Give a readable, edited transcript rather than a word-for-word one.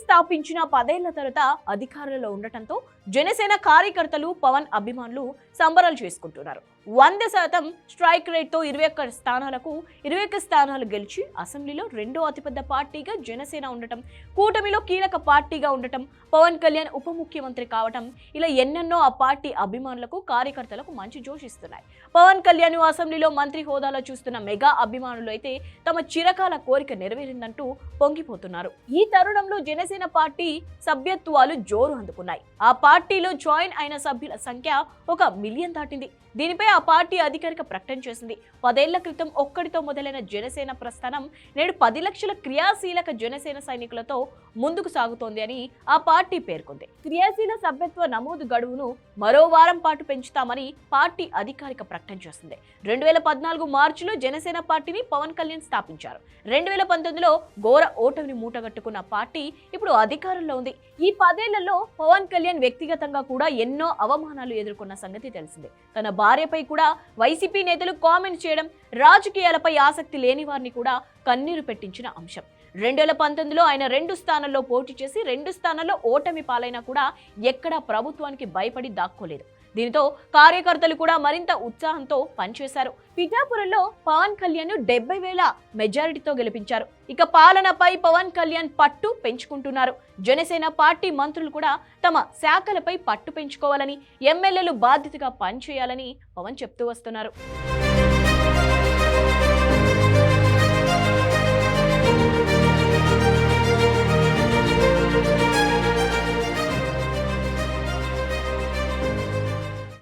స్థాపించిన 10 ఏళ్ల తర్వాత అధికారంలో ఉండటంతో జనసేన కార్యకర్తలు పవన్ అభిమానులు సంబరాలు చేసుకుంటున్నారు. 100% స్ట్రైక్ రేట్తో 21 స్థానాలకు 21 స్థానాలు గెలిచి అసెంబ్లీలో రెండో అతిపెద్ద పార్టీగా జనసేన ఉండటం, కూటమిలో కీలక పార్టీగా ఉండటం, పవన్ కళ్యాణ్ ఉప ముఖ్యమంత్రి కావటం, ఇలా ఎన్నెన్నో ఆ పార్టీ అభిమానులకు కార్యకర్తలకు మంచి జోషిస్తున్నాయి. పవన్ కళ్యాణ్ అసెంబ్లీలో మంత్రి హోదాలో చూస్తున్న మెగా అభిమానులు అయితే తమ చిరకాల కోరిక నెరవేరిందంటూ పొంగిపోతున్నారు. ఈ తరుణంలో జనసేన పార్టీ సభ్యత్వాలు జోరు అందుకున్నాయి. ఆ పార్టీలో జాయిన్ అయిన సభ్యుల సంఖ్య 1 మిలియన్ దాటింది. దీనిపై ఆ పార్టీ అధికారిక ప్రకటన చేసింది. 10 ఏళ్ల క్రితం ఒక్కడితో మొదలైన జనసేన ప్రస్థానం నేడు 10 లక్షల క్రియాశీలక జనసేన సైనికులతో ముందుకు సాగుతోంది అని ఆ పార్టీ పేర్కొంది. క్రియాశీల సభ్యత్వ నమోదు గడువును మరో వారం పాటు పెంచుతామని పార్టీ అధికారిక ప్రకటన చేసింది. 2014 మార్చిలో జనసేన పార్టీని పవన్ కళ్యాణ్ స్థాపించారు. 2019లో ఘోర ఓటమిని మూటగట్టుకున్న పార్టీ ఇప్పుడు అధికారంలో ఉంది. ఈ 10 ఏళ్లలో పవన్ కళ్యాణ్ వ్యక్తిగతంగా కూడా ఎన్నో అవమానాలు ఎదుర్కొన్న సంగతి తెలిసిందే. తన భార్యపై కూడా వైసీపీ నేతలు కామెంట్ చేయడం, రాజకీయాలపై ఆసక్తి లేని వారిని కూడా కన్నీరు పెట్టించిన అంశం. 2019లో ఆయన 2 స్థానాల్లో పోటీ చేసి 2 స్థానాల్లో ఓటమి పాలైనా కూడా ఎక్కడా ప్రభుత్వానికి భయపడి దాక్కోలేదు. దీనితో కార్యకర్తలు కూడా మరింత ఉత్సాహంతో పనిచేశారు. పిఠాపురంలో పవన్ కళ్యాణ్ 70,000 మెజారిటీతో గెలిపించారు. ఇక పాలనపై పవన్ కళ్యాణ్ పట్టు పెంచుకుంటున్నారు. జనసేన పార్టీ మంత్రులు కూడా తమ శాఖలపై పట్టు పెంచుకోవాలని, ఎమ్మెల్యేలు బాధ్యతగా పనిచేయాలని పవన్ చెప్తూ వస్తున్నారు.